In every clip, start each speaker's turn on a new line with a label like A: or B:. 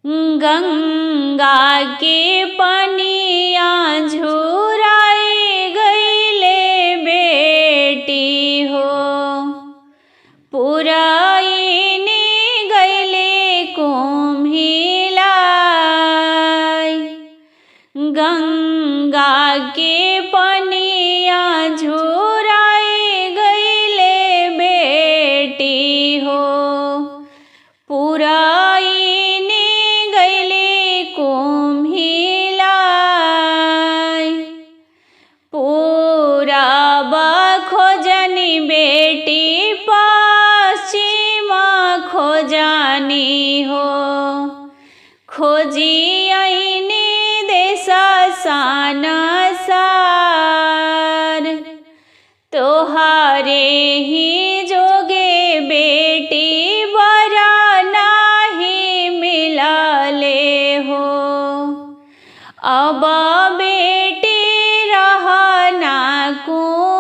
A: गंगा के पनिया झुराई गईले बेटी हो, पुराइनी गईले कुम्हिलाई। गंगा के पनिया झुराई गईले बेटी हो, पुराइनी गईले कुम्हिलाई। पूरब खोजनी बेटी पश्चिम खोजनी हो, खोजी आईनी देश संसार। तोहारे ही जोगे बेटी बरा नहीं मिलले हो, अब बेटी रहना कुंवार।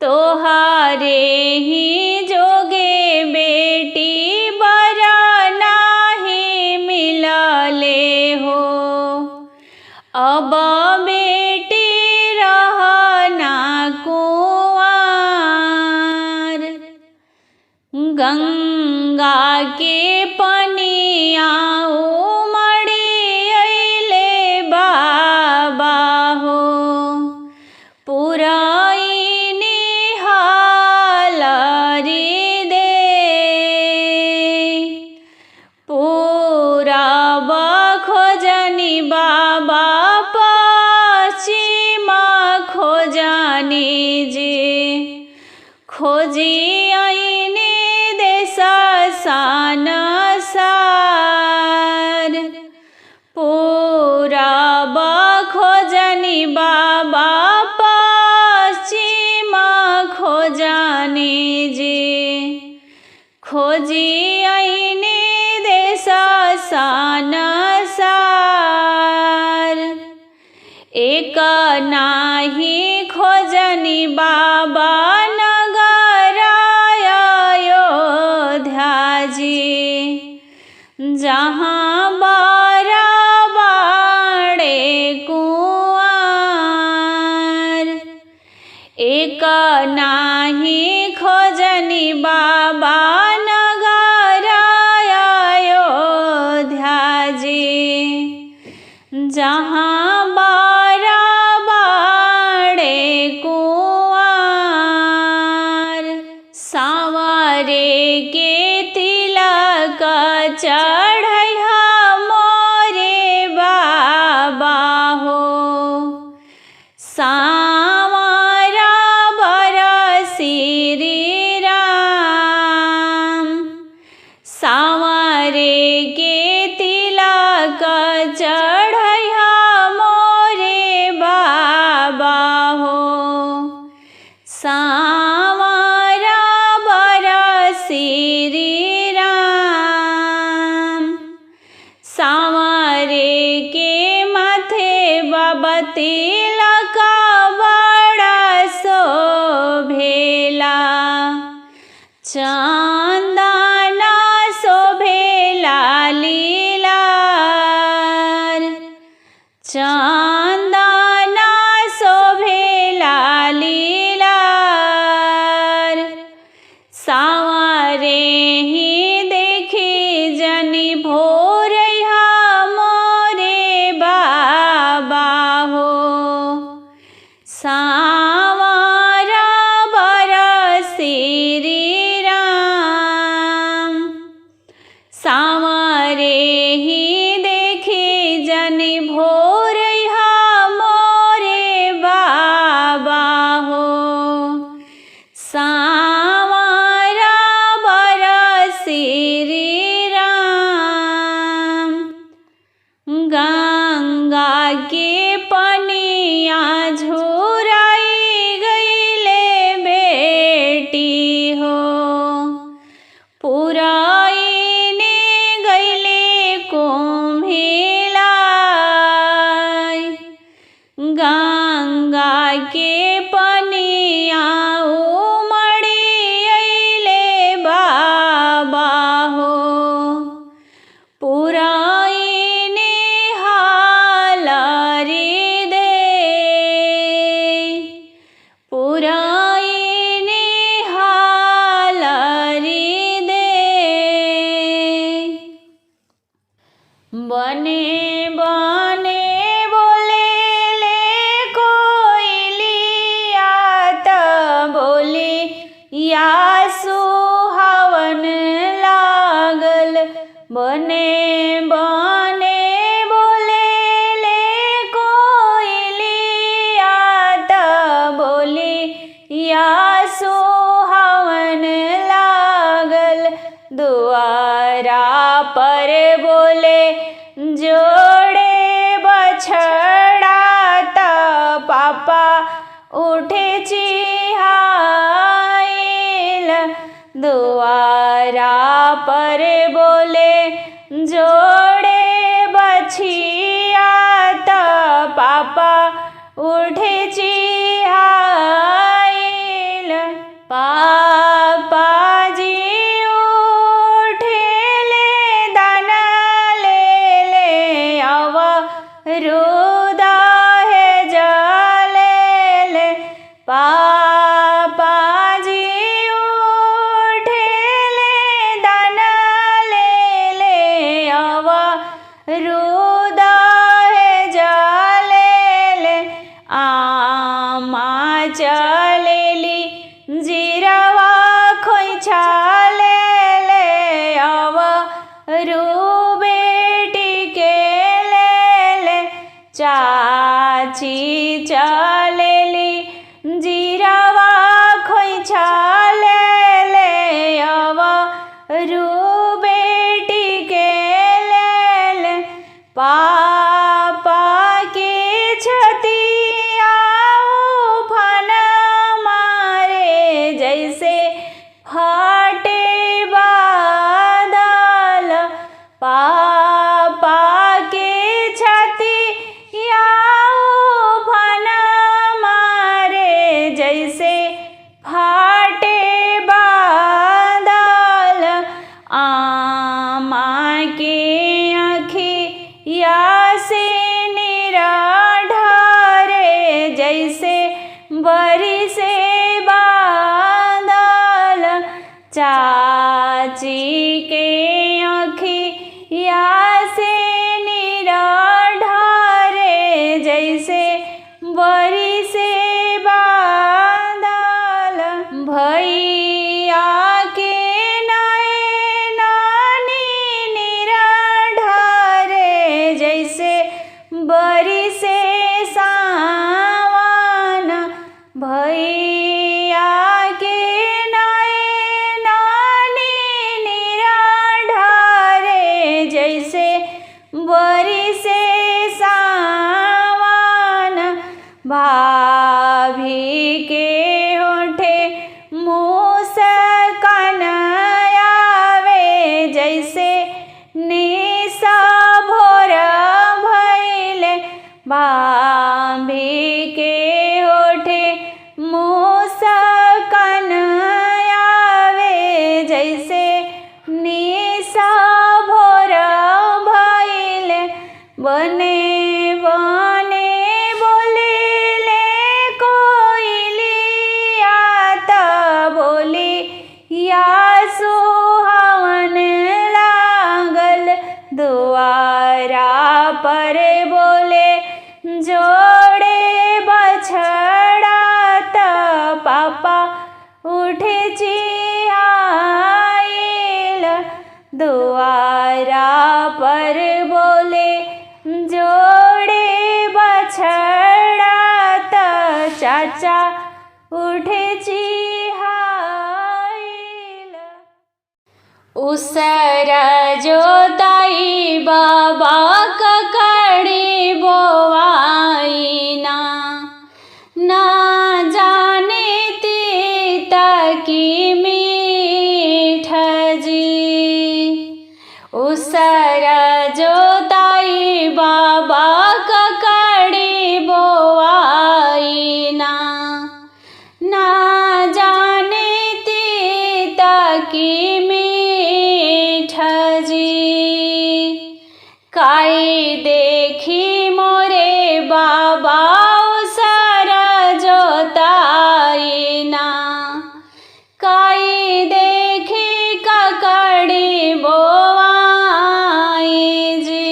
A: तोहारे ही जोगे बेटी बरा नहीं मिलले हो, अब बेटी रहना कुंवार। गंगा के पनिया उमड़ी अइले बाबा हो, पुराइनी हालरी दे। पूरब खोजनी बाबा पश्चिम खोजनी जे, खोजी आईनी देश संसार। पूरब खोजनी बाबा पश्चिम खोजनी जे, खोजी आईनी देश संसार। एक नाही खोजनी बाबा नगर अयोध्या जी, जहाँ बारा बाड़े कुंवार। एक नाही खोजनी बाबा नगर अयोध्या जी, जहाँ बारा बाड़े कुंवार। सांवरे के तिलक चढ़ैहा मोरे बाबा हो, सांवरा बरसी राम। सांवरे के तिलक चढ़ैहा मोरे बाबा हो, सांवरा बरसी राम। सांवरे के माथे बाबा तिलक बड़ा शोभेला, चंदन शोभेला लीलार। चंदन शोभेला लीलार। सांवरे ही देखी जनी भोरैहा मोरे बाबा हो, बने बने बोले ले कोयलिया त बोली या सुहावन लागल। बने बने बोले ले कोयलिया त बोली या सुहावन लागल। दुआरा पर बोले जोड़े बछड़ा त पापा उठे चिहाइल। दुआरा पर बोले जोड़े बछिया त पापा उठे चिहाइल। पापा जी उठेले दाना ले ले आव रुदा है जलेले। पापा जी उठेले दाना ले ले आव रुदा है जलेले। आमा चलेली जीरवा खोइछा ले ले आव रू बेटी के ले ले। चाची चलेली जीरवा खोइछा ले ले आव रू बेटी के ले ले। पापा के छतिया उफान मारे जैसे फाटे बादल। पापा के छतिया उफान मारे जैसे फाटे बादल। आमा के आँखिया से नीरा ढारे जैसे बरिसे बादल। चाची के आँखिया से नीरा ढारे जैसे बरिसे बादल। भैया के नैनानी नीरा ढारे जैसे बरिसे सावन। भैया के नैनानी नीरा ढारे जैसे बरिसे सावन। भाभी के होठे मुस्कान आवे जैसे निशा भोर भइले। भाभी के होठे मुस्कान आवे जैसे निशा भोर भइले। बने बने बोले ले कोयलिया त बोली या सुहावन लागल। दुआरा पर बोले जोड़े बछड़ा त पापा उठे चिहाइल। दुआरा पर बोले जोड़े बछड़ा त चाचा उठे चिहाइल। उसर जोताई बाबा ककड़ी बोवाई ना जाने तीता की मीठ जी। उसर जोताई बाबा ककड़ी बोवाई ना जाने तीता की मीठ जी। काई देखी मोरे बाबा उसर जोताई ना। काई देखी ककड़ी बोवाई जी।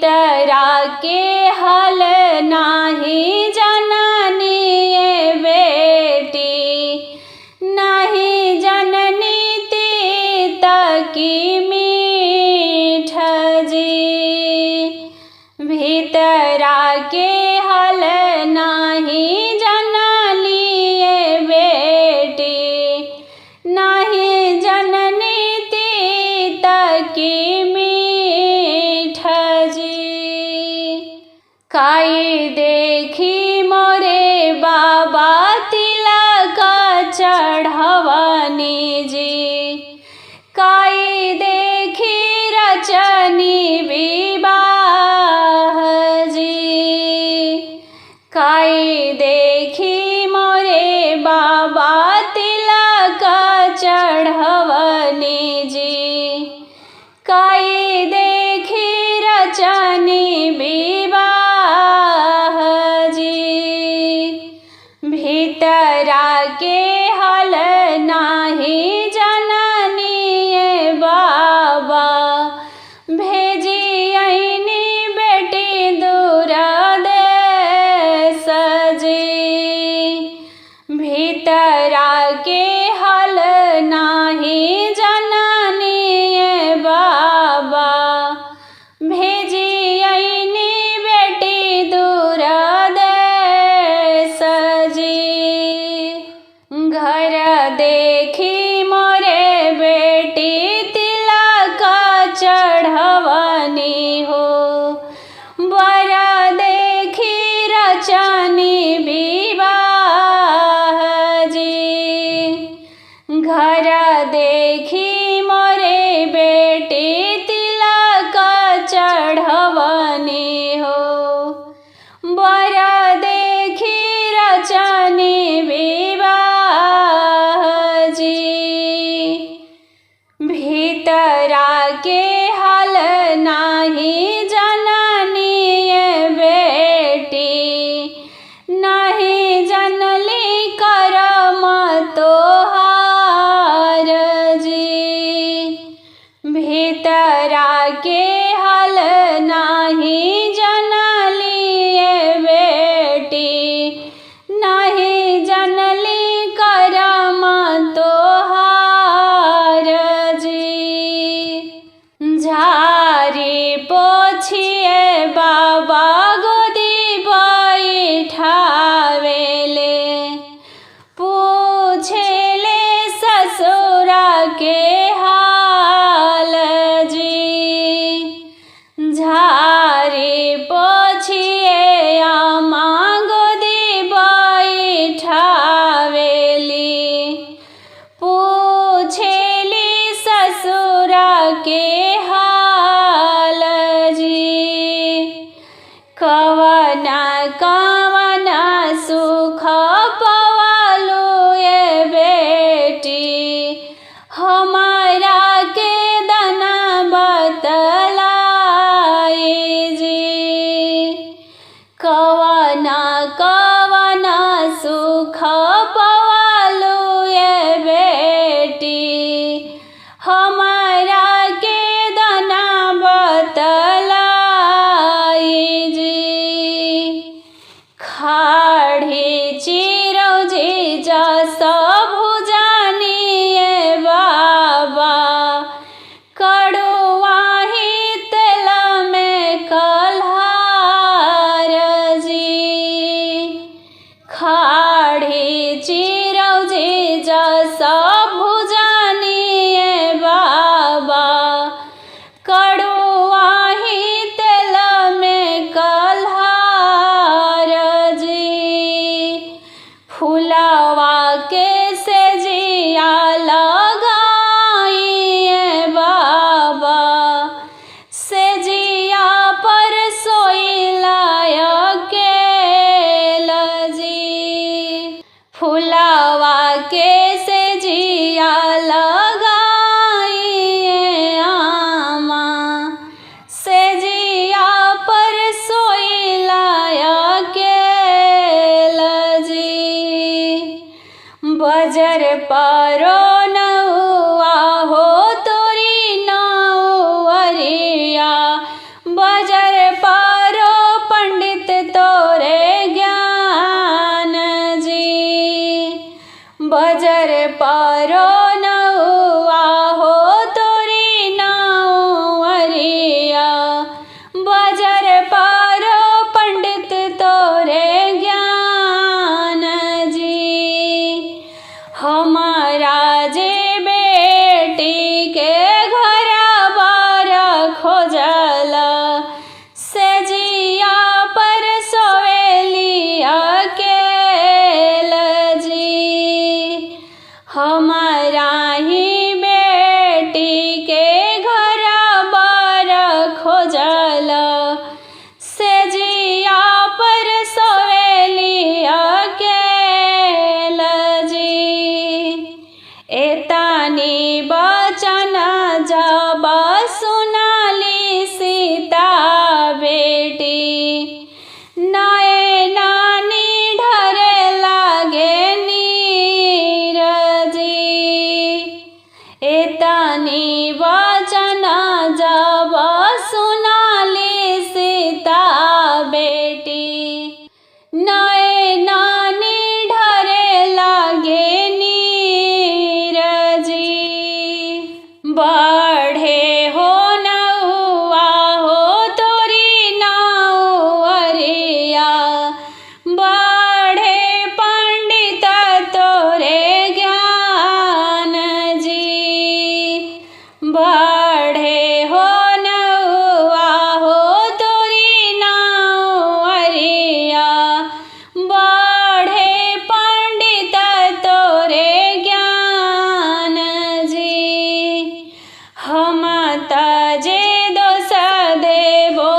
A: भीतरा के हल नाही जननी ये बेटी, नहीं जननी तीत की मीठ जी। भीतरा के हल नाही जननी ये बेटी, नहीं जननी तीत की मीठ जी। काई देखी मोरे बाबा तिलक चढ़वनी जी, काई देखी रचनी विवाह जी। काई देखी मोरे बाबा तिलक चढ़वनी जी, काई देखी रचनी विवाह जी। भीतरा के हल नाही जननी ये बाबा, भेजी आईनी बेटी दूर देश जी। भीतरा के हल नाही जननी ये बाबा, भेजी आईनी बेटी दूर देश जी। घर देखी मोरे बेटी तिलक चढ़वनी हो, वर देखी रचनी विवाह जी। घर देखी मोरे बेटी तिलक चढ़वनी हो, वर देखी रचनी विवाह जी। भीतरा के हल नाही जननी ये बेटी, नहीं जनली करम तोहार जी। भीतरा के हल नाही जनली ये बेटी, नहीं जनली करम तोहार जी। झारी पोछिए बाबा गोदी बैठावेले, पूछेले ससुरा के हाल जी। झारी पोछिए आमा गोदी बैठावेली, पूछेली ससुरा के हाल जी। कवना कवना सुख पवालू ये बेटी, हमारा के दना बतलाई जी। कवना कवना सुख पवालू ये बेटी, हमारा के दना बतलाई जी। खाड़ी चिरौजी जस भुजानी ये बाबा, कड़ुआही तेल में कल्हार जी। खाड़ी चिरौजी जस भुजानी ये बाबा, कड़ुआही तेल में कल्हार जी। फुलवा के से जिया लगाइए बाबा, से जिया पर सोइला अकेल जी। फुलवा के से जिया लगाइए आमा, से जिया पर सोइला अकेल जी। बजर परो नौआ हो तोरी नौअरिया, बजर पारो नौआ हो तोरी नाउरिया, बजर पारो पंडित तोरे ज्ञान जी। हमारा जे बेटी के घर बार खोजला, से जिया पर सोवेली अकेल जी। हमारा ही बेटी के घर बार खोजला, से जिया पर सोवेली अकेल जी। एतानी बचन जब सुनाली सीता बेटी, नए नानी ढरे लागे नीर जी। एतानी बचन जब सुनाली सीता बेटी, नए नानी ढरे लागे नीर जी। बढ़े हो नौआ हो तोरी नाउरिया, बढ़े पंडित तोरे ज्ञान जी। बढ़े हो नौआ हो तोरी नाउरिया, बढ़े पंडित तोरे ज्ञान जी। हम तजे दोष देबो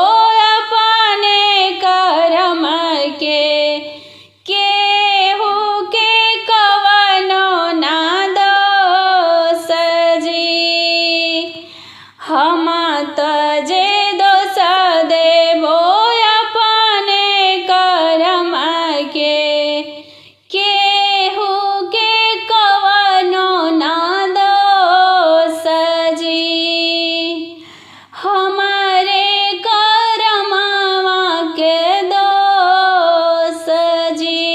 A: अपने कर्म के, केहू के कवनो ना दोष जी। हम तजे दोष देबो अपने कर्म के, केहू के कवनो ना दोष जी। हमारे कर्मवा के दोष जी,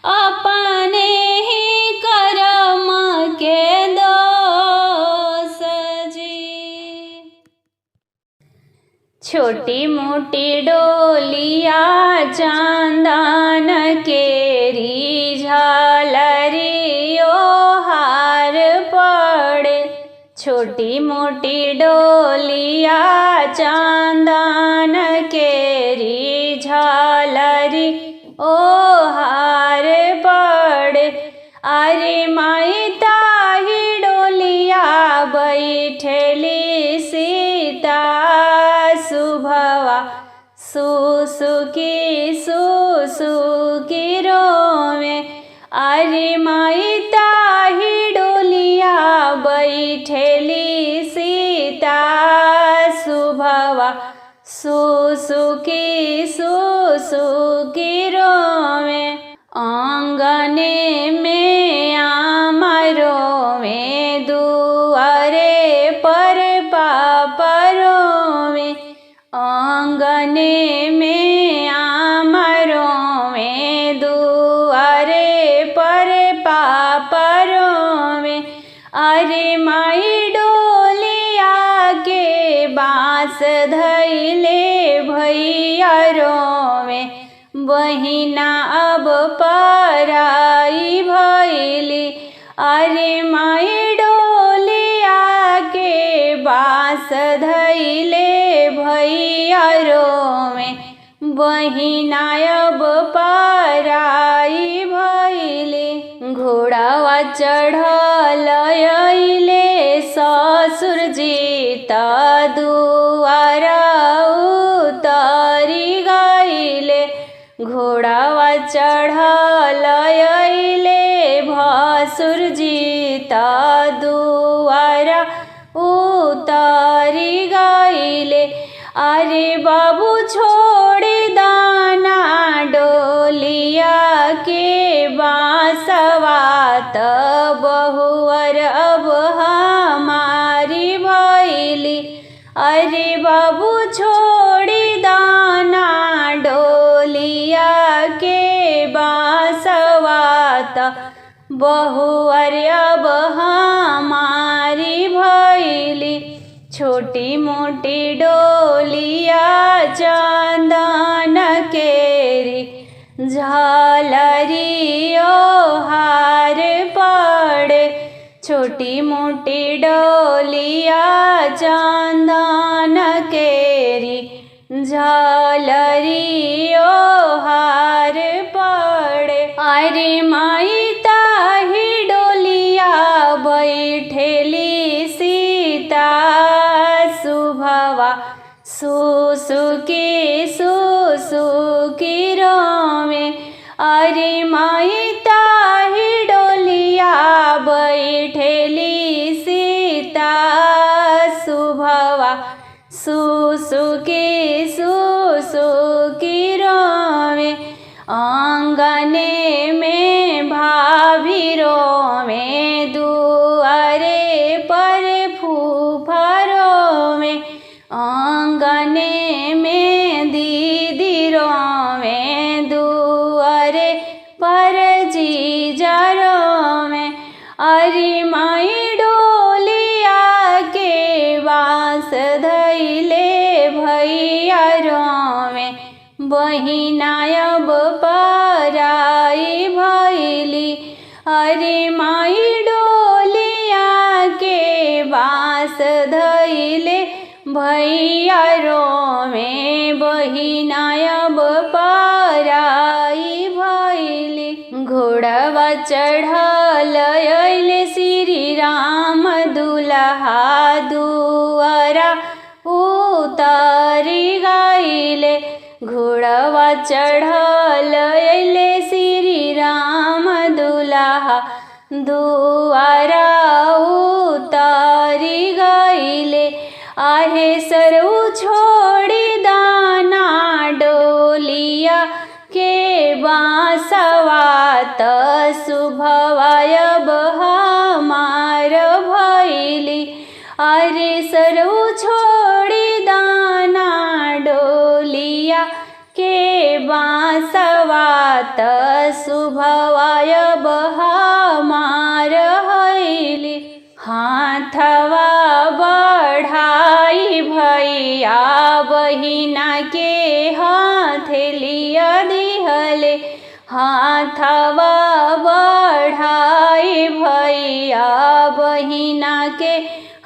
A: अपने ही कर्म के दोष जी। छोटी मोटी डोलिया चंदन केरी झालरी ओ हार पड़े, छोटी मोटी डोलिया चंदन केरी झालरी ओ हार पड़े। अरे माई ताही डोलिया बैठली सीता, सुभवा सुसुकी सुसुकी रोवे। अरे माई ताही डोलिया बैठली सीता, सुभवा सुसुकी सुसुकी रोवे। आंगने में आमरोवे, दुआरे पर पापरोवे। आंगने में आमरोवे, दुआरे पर पापरोवे। अरे माई डोलिया के बाँस धैले भैया रोवे, बहिना अब पराई भैली। अरे माई डोलिया के बाँस धैले भैया रोवे, बहिना अब पराई भैली। घोड़ावा चढ़ल अइले ससुर जी, त दुआरा उतरी गइले। घोड़ावा चढ़ल अइले भसुर जी, त दुआरा उतरी गइले। अरे बाबू छोड़ी दाना डोलिया के बाँसवा, त बहुअर अब हमारी भैली। अरे बाबू छोड़ी दाना डोलिया के बाँसवा, त बहुअर अब हमारी भैली, छोटी मोटी डोलिया चंदन केरी, झालरियो हार पड़े, छोटी मोटी डोलिया चंदन केरी, झालरियो हार पड़े। अरे माई ताही डोलिया बैठेली सीता, सुभवा सुसुकी रोवे। अरे माई ताही डोलिया बैठेली सीता, सुभवा सुसुकी रोवे। आंगने में भाभी रोवे, दुआरे पर फूफा रोवे, आंगने में दीदी रोवे, दुआरे पर जीजा रोवे। अरे माई डोलिया के बांस धैले भैया रोवे, बहिना अब पराई भैली। अरे माई डोलिया के बांस धैले भैया रोवे, बहिना अब पराई भैली। घोड़वा चढ़ल अइले श्री राम, दुल्हा दुआरा उतारी गइले। घोड़वा चढ़ल अइले श्री राम, दुल्हा दुआरा उतारी गइले। आहे सरऊ छोड़ी दाना डोलिया के बांसवा, त सुभवा अब हमार भैली। अरे सरऊ छोड़ी दाना डोलिया के बांसवा, त सुभवा अब हमार भैली। हाथवा बढ़ाई भैया, बहिना के हथेलिया दिहले। हाथवा बढ़ाई भैया, बहिना के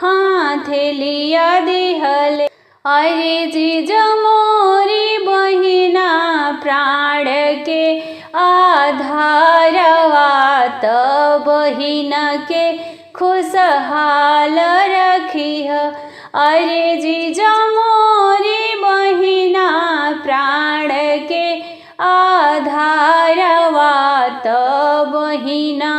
A: हथेलिया दिहले। अरे जीजा मोरी बहिना प्राण के आधारवा, त बहिना के खुशहाल रखिह। अरे जीजा मोरी बहिना प्राण के आधारवा, त बहिना